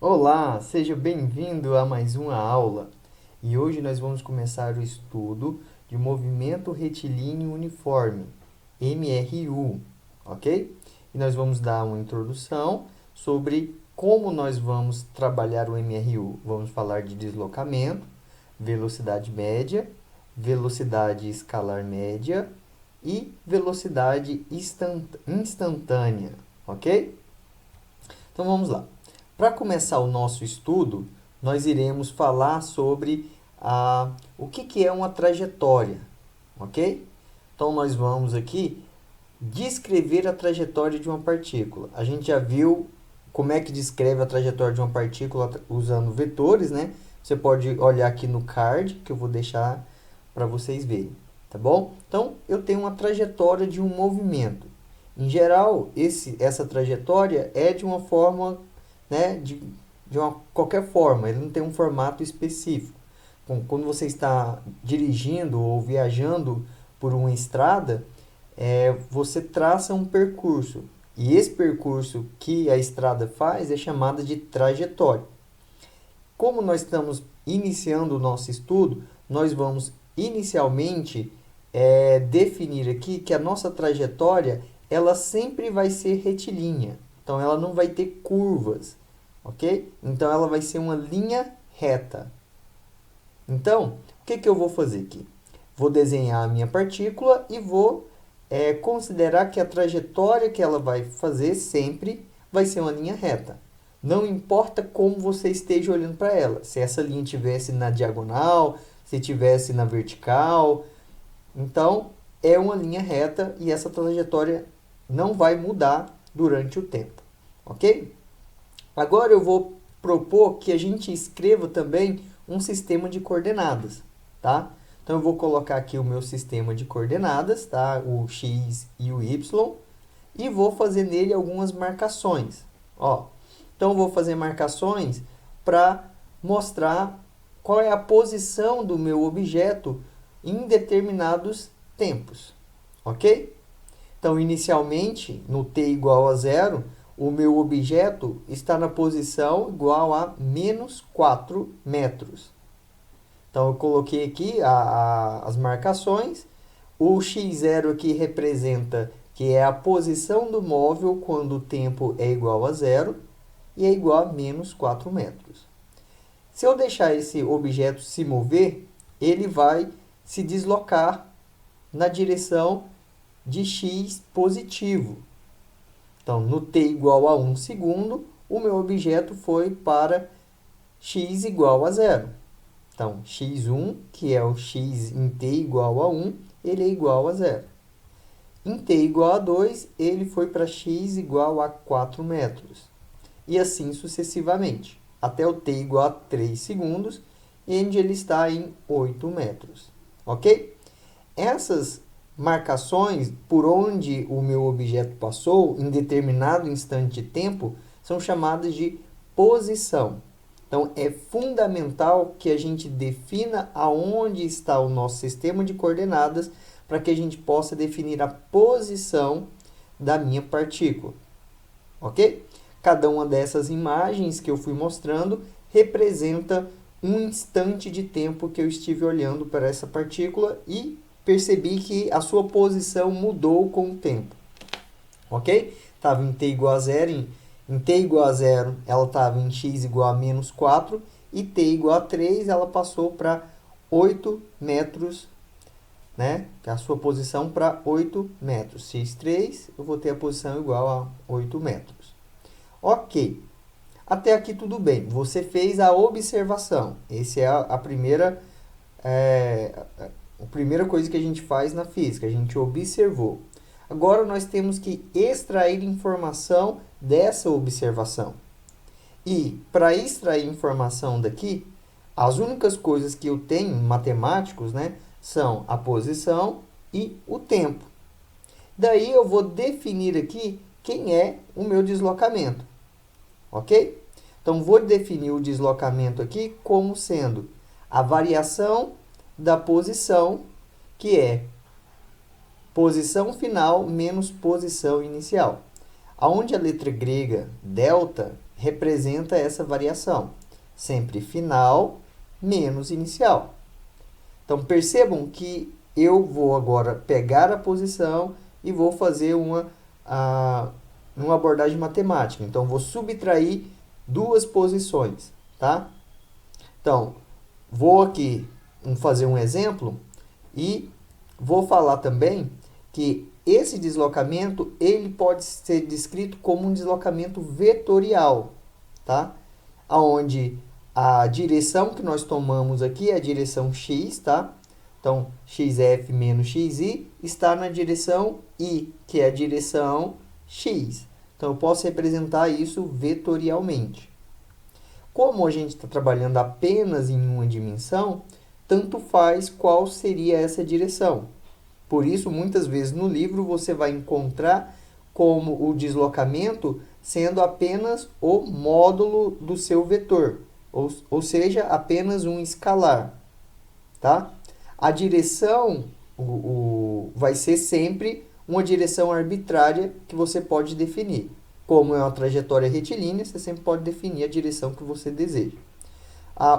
Olá, seja bem-vindo a mais uma aula. E hoje nós vamos começar o estudo de movimento retilíneo uniforme, MRU, ok? E nós vamos dar uma introdução sobre como nós vamos trabalhar o MRU. Vamos falar de deslocamento, velocidade média, velocidade escalar média e velocidade instantânea, ok? Então vamos lá. Para começar o nosso estudo, nós iremos falar sobre o que é uma trajetória, ok? Então nós vamos aqui descrever a trajetória de uma partícula. A gente já viu como é que descreve a trajetória de uma partícula usando vetores, né? Você pode olhar aqui no card, que eu vou deixar para vocês verem, tá bom? Então, eu tenho uma trajetória de um movimento. Em geral, essa trajetória é de uma forma, né, qualquer forma, ele não tem um formato específico. Quando você está dirigindo ou viajando por uma estrada, você traça um percurso. E esse percurso que a estrada faz é chamado de trajetória. Como nós estamos iniciando o nosso estudo, nós vamos inicialmente definir aqui que a nossa trajetória ela sempre vai ser retilínea. Então, ela não vai ter curvas, ok? Então, ela vai ser uma linha reta. Então, o que eu vou fazer aqui? Vou desenhar a minha partícula e vou considerar que a trajetória que ela vai fazer sempre vai ser uma linha reta. Não importa como você esteja olhando para ela. Se essa linha estivesse na diagonal, se estivesse na vertical. Então, é uma linha reta e essa trajetória não vai mudar durante o tempo. Ok? Agora eu vou propor que a gente escreva também um sistema de coordenadas, tá? Então eu vou colocar aqui o meu sistema de coordenadas, tá? O x e o y, e vou fazer nele algumas marcações, ó. Então eu vou fazer marcações para mostrar qual é a posição do meu objeto em determinados tempos, ok? Então, inicialmente, no t igual a zero, o meu objeto está na posição igual a menos 4 metros. Então, eu coloquei aqui as marcações. O x0 aqui representa que é a posição do móvel quando o tempo é igual a zero e é igual a menos 4 metros. Se eu deixar esse objeto se mover, ele vai se deslocar na direção de x positivo. Então, no t igual a 1 segundo, o meu objeto foi para x igual a zero. Então, x1, que é o x em t igual a 1, ele é igual a zero. Em t igual a 2, ele foi para x igual a 4 metros. E assim sucessivamente, até o t igual a 3 segundos, onde ele está em 8 metros. Ok? Essas marcações por onde o meu objeto passou em determinado instante de tempo são chamadas de posição. Então, é fundamental que a gente defina aonde está o nosso sistema de coordenadas para que a gente possa definir a posição da minha partícula. Ok? Cada uma dessas imagens que eu fui mostrando representa um instante de tempo que eu estive olhando para essa partícula e percebi que a sua posição mudou com o tempo. Ok? Estava em t igual a zero. Em t igual a zero, ela estava em x igual a menos 4. E t igual a 3, ela passou para 8 metros. Né? A sua posição para 8 metros. x3, eu vou ter a posição igual a 8 metros. Ok. Até aqui tudo bem. Você fez a observação. Essa é a primeira... a primeira coisa que a gente faz na física, a gente observou. Agora nós temos que extrair informação dessa observação. E para extrair informação daqui, as únicas coisas que eu tenho, matemáticos, né, são a posição e o tempo. Daí eu vou definir aqui quem é o meu deslocamento. Ok? Então, vou definir o deslocamento aqui como sendo a variação da posição, que é posição final menos posição inicial. Onde a letra grega delta representa essa variação. Sempre final menos inicial. Então, percebam que eu vou agora pegar a posição e vou fazer uma abordagem matemática. Então, vou subtrair duas posições, tá? Então, vou aqui fazer um exemplo e vou falar também que esse deslocamento ele pode ser descrito como um deslocamento vetorial, tá? Onde a direção que nós tomamos aqui é a direção x, tá? Então, xf menos xi está na direção y, que é a direção x. Então, eu posso representar isso vetorialmente. Como a gente está trabalhando apenas em uma dimensão, tanto faz qual seria essa direção. Por isso, muitas vezes no livro você vai encontrar como o deslocamento sendo apenas o módulo do seu vetor, ou seja, apenas um escalar, tá? A direção vai ser sempre uma direção arbitrária que você pode definir. Como é uma trajetória retilínea, você sempre pode definir a direção que você deseja.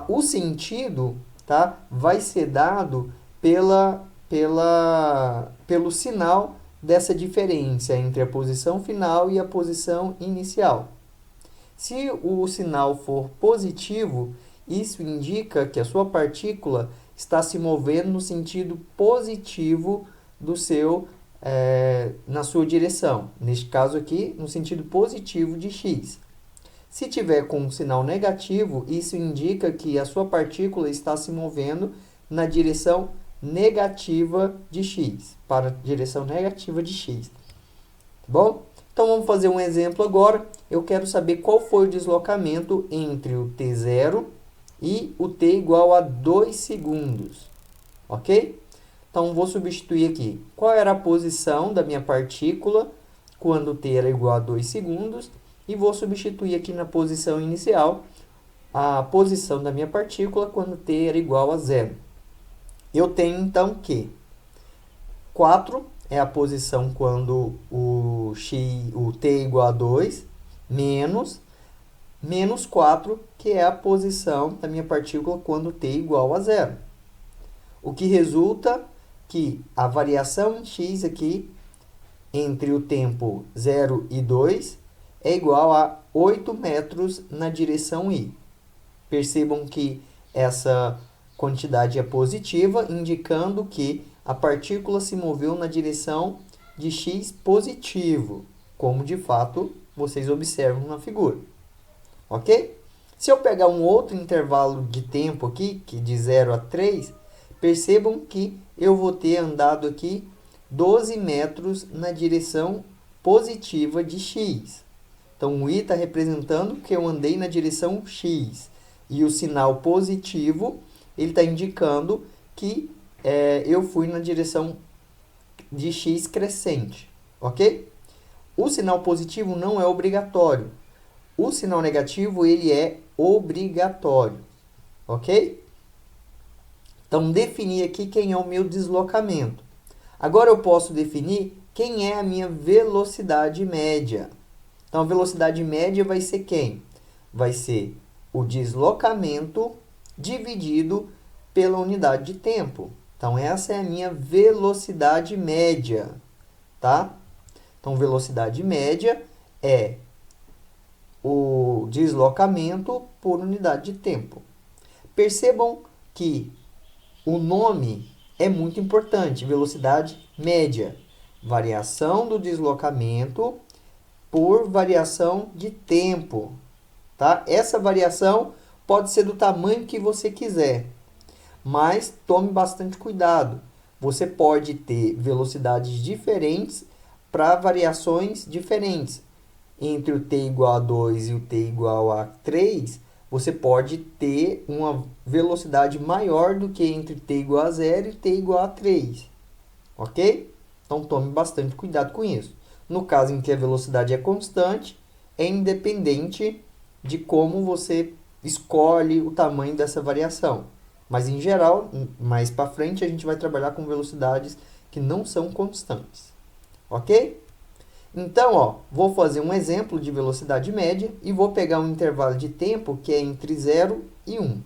O sentido, tá, vai ser dado pelo sinal dessa diferença entre a posição final e a posição inicial. Se o sinal for positivo, isso indica que a sua partícula está se movendo no sentido positivo na sua direção. Neste caso aqui, no sentido positivo de x. Se tiver com um sinal negativo, isso indica que a sua partícula está se movendo na direção negativa de x, para a direção negativa de x. Tá bom? Então, vamos fazer um exemplo agora. Eu quero saber qual foi o deslocamento entre o t0 e o t igual a 2 segundos. Ok? Então, vou substituir aqui. Qual era a posição da minha partícula quando t era igual a 2 segundos? E vou substituir aqui na posição inicial a posição da minha partícula quando t era igual a 0. Eu tenho, então, que 4 é a posição quando o t é igual a 2, menos 4, que é a posição da minha partícula quando t é igual a 0. O que resulta que a variação em x aqui, entre o tempo 0 e 2, é igual a 8 metros na direção y. Percebam que essa quantidade é positiva, indicando que a partícula se moveu na direção de x positivo, como de fato vocês observam na figura. Ok? Se eu pegar um outro intervalo de tempo aqui, que de 0 a 3, percebam que eu vou ter andado aqui 12 metros na direção positiva de x. Então, o y está representando que eu andei na direção x. E o sinal positivo, ele está indicando que eu fui na direção de x crescente. Ok? O sinal positivo não é obrigatório. O sinal negativo, ele é obrigatório. Ok? Então, defini aqui quem é o meu deslocamento. Agora, eu posso definir quem é a minha velocidade média. Então, a velocidade média vai ser quem? Vai ser o deslocamento dividido pela unidade de tempo. Então, essa é a minha velocidade média, tá? Então, velocidade média é o deslocamento por unidade de tempo. Percebam que o nome é muito importante. Velocidade média. Variação do deslocamento por variação de tempo. Tá? Essa variação pode ser do tamanho que você quiser. Mas tome bastante cuidado. Você pode ter velocidades diferentes para variações diferentes. Entre o t igual a 2 e o t igual a 3, você pode ter uma velocidade maior do que entre t igual a 0 e t igual a 3. Ok? Então, tome bastante cuidado com isso. No caso em que a velocidade é constante, é independente de como você escolhe o tamanho dessa variação. Mas, em geral, mais para frente, a gente vai trabalhar com velocidades que não são constantes. Ok? Então, ó, vou fazer um exemplo de velocidade média e vou pegar um intervalo de tempo que é entre 0 e 1.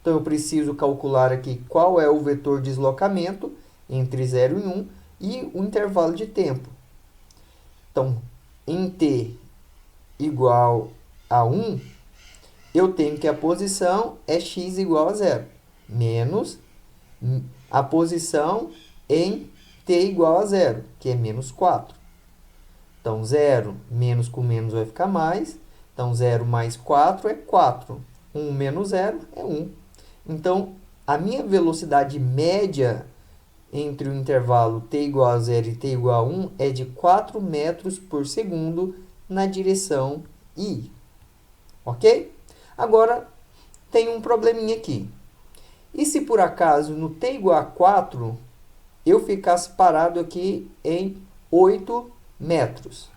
Então, eu preciso calcular aqui qual é o vetor de deslocamento entre 0 e 1 e o intervalo de tempo. Então, em t igual a 1, eu tenho que a posição é x igual a 0, menos a posição em t igual a 0, que é menos 4. Então, 0 menos com menos vai ficar mais. Então, 0 mais 4 é 4. 1 menos 0 é 1. Então, a minha velocidade média entre o intervalo t igual a 0 e t igual a 1 é de 4 metros por segundo na direção I. Ok? Agora, tem um probleminha aqui. E se por acaso no t igual a 4, eu ficasse parado aqui em 8 metros?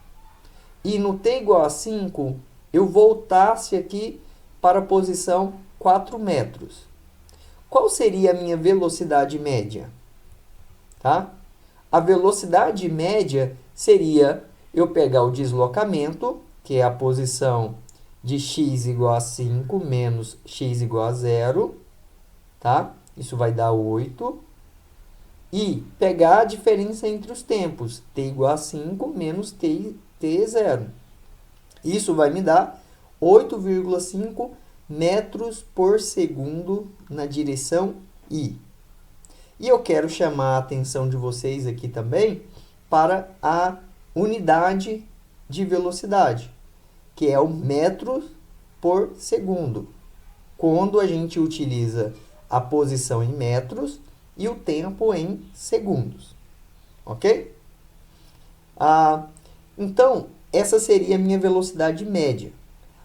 E no t igual a 5, eu voltasse aqui para a posição 4 metros. Qual seria a minha velocidade média? Tá? A velocidade média seria eu pegar o deslocamento, que é a posição de x igual a 5 menos x igual a 0, tá? Isso vai dar 8. E pegar a diferença entre os tempos, t igual a 5 menos t 0. Isso vai me dar 8,5 metros por segundo na direção I. E eu quero chamar a atenção de vocês aqui também para a unidade de velocidade, que é o metro por segundo, quando a gente utiliza a posição em metros e o tempo em segundos. Ok? Então, essa seria a minha velocidade média.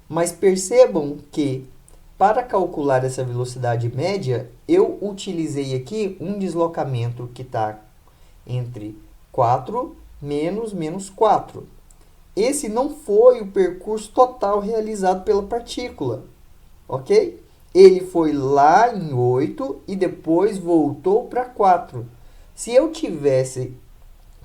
Mas percebam que, para calcular essa velocidade média, eu utilizei aqui um deslocamento que está entre 4 menos 4. Esse não foi o percurso total realizado pela partícula, ok? Ele foi lá em 8 e depois voltou para 4. Se eu tivesse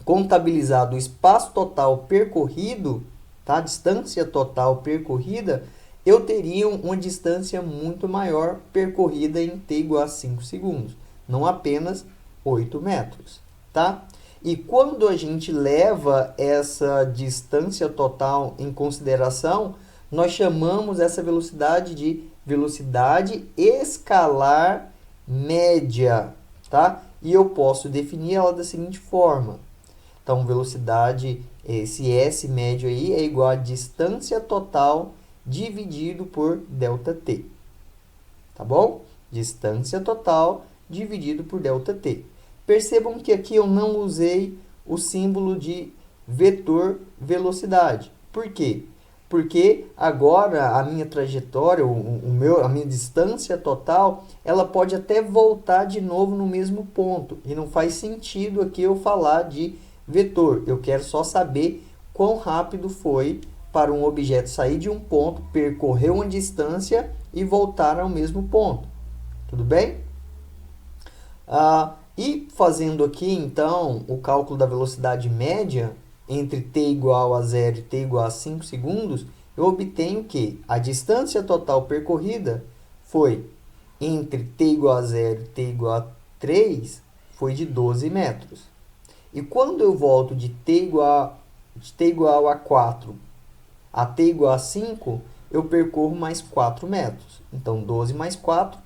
contabilizado o espaço total percorrido, tá? Distância total percorrida, eu teria uma distância muito maior percorrida em t igual a 5 segundos, não apenas 8 metros, tá? E quando a gente leva essa distância total em consideração, nós chamamos essa velocidade de velocidade escalar média, tá? E eu posso definir ela da seguinte forma. Então, velocidade, esse S médio aí é igual a distância total dividido por ΔT. Tá bom? Distância total dividido por ΔT. Percebam que aqui eu não usei o símbolo de vetor velocidade. Por quê? Porque agora a minha trajetória, a minha distância total, ela pode até voltar de novo no mesmo ponto. E não faz sentido aqui eu falar de vetor. Eu quero só saber quão rápido foi para um objeto sair de um ponto, percorrer uma distância e voltar ao mesmo ponto. Tudo bem? E fazendo aqui, então, o cálculo da velocidade média entre t igual a 0 e t igual a 5 segundos, eu obtenho que a distância total percorrida foi entre t igual a 0 e t igual a 3, foi de 12 metros. E quando eu volto de t igual a 4 a t igual a 5, eu percorro mais 4 metros. Então, 12 mais 4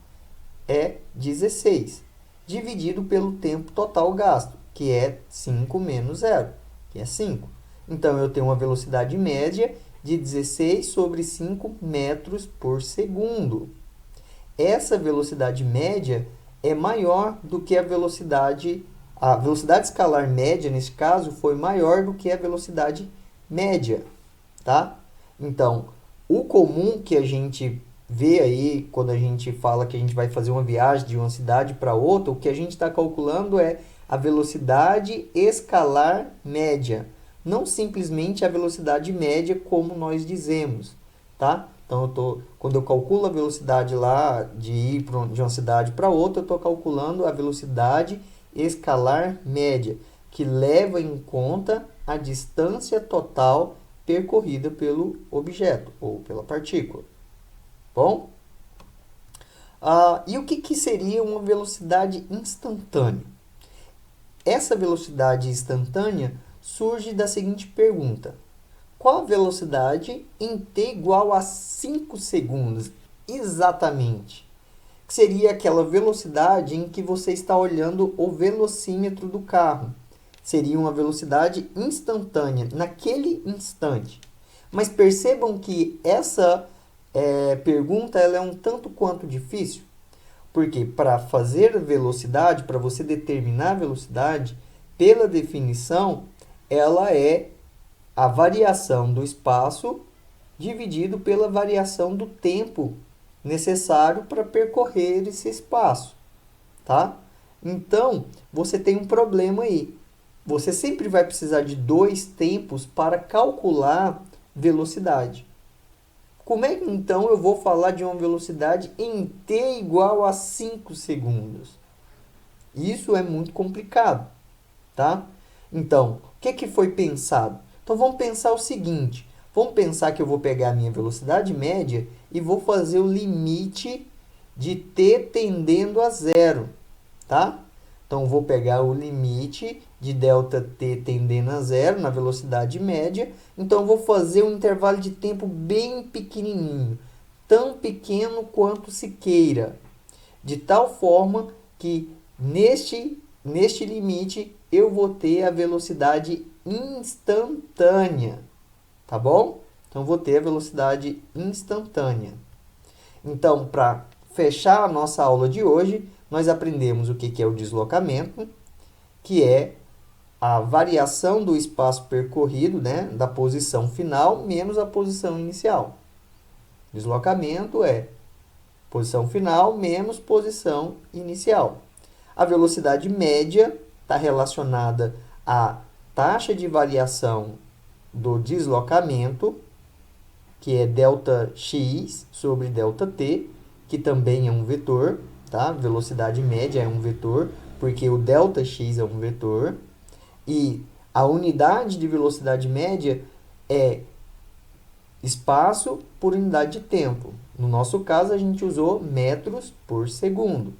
é 16, dividido pelo tempo total gasto, que é 5 menos 0, que é 5. Então, eu tenho uma velocidade média de 16 sobre 5 metros por segundo. Essa velocidade média é maior do que a velocidade escalar média, nesse caso, foi maior do que a velocidade média, tá? Então, o comum que a gente vê aí, quando a gente fala que a gente vai fazer uma viagem de uma cidade para outra, o que a gente está calculando é a velocidade escalar média, não simplesmente a velocidade média como nós dizemos, tá? Então, quando eu calculo a velocidade lá de ir de uma cidade para outra, eu estou calculando a velocidade escalar média, que leva em conta a distância total percorrida pelo objeto ou pela partícula. Bom? E o que seria uma velocidade instantânea? Essa velocidade instantânea surge da seguinte pergunta: qual a velocidade em t igual a 5 segundos? Exatamente. Que seria aquela velocidade em que você está olhando o velocímetro do carro. Seria uma velocidade instantânea, naquele instante. Mas percebam que essa pergunta ela é um tanto quanto difícil. Porque para fazer velocidade, para você determinar a velocidade, pela definição, ela é a variação do espaço dividido pela variação do tempo necessário para percorrer esse espaço, tá? Então, você tem um problema aí. Você sempre vai precisar de dois tempos para calcular velocidade. Como é que então eu vou falar de uma velocidade em t igual a 5 segundos? Isso é muito complicado, tá? Então, o que foi pensado? Então, vamos pensar o seguinte. Vamos pensar que eu vou pegar a minha velocidade média e vou fazer o limite de t tendendo a zero, tá? Então, vou pegar o limite de ΔT tendendo a zero na velocidade média. Então, vou fazer um intervalo de tempo bem pequenininho, tão pequeno quanto se queira, de tal forma que neste limite eu vou ter a velocidade instantânea, tá bom? Então, vou ter a velocidade instantânea. Então, para fechar a nossa aula de hoje, nós aprendemos o que é o deslocamento, que é a variação do espaço percorrido, né, da posição final menos a posição inicial. Deslocamento é posição final menos posição inicial. A velocidade média está relacionada à taxa de variação do deslocamento, que é ΔX sobre ΔT, que também é um vetor, tá? Velocidade média é um vetor, porque o ΔX é um vetor. E a unidade de velocidade média é espaço por unidade de tempo. No nosso caso, a gente usou metros por segundo.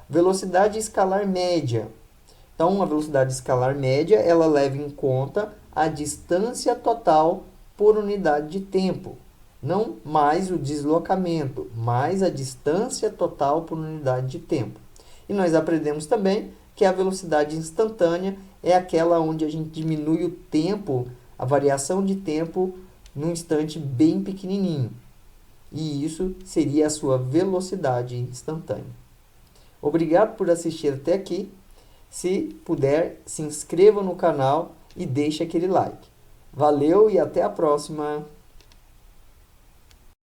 Velocidade escalar média. Então, a velocidade escalar média, ela leva em conta a distância total por unidade de tempo. Não mais o deslocamento, mais a distância total por unidade de tempo. E nós aprendemos também que a velocidade instantânea é aquela onde a gente diminui o tempo, a variação de tempo, num instante bem pequenininho. E isso seria a sua velocidade instantânea. Obrigado por assistir até aqui. Se puder, se inscreva no canal e deixe aquele like. Valeu e até a próxima!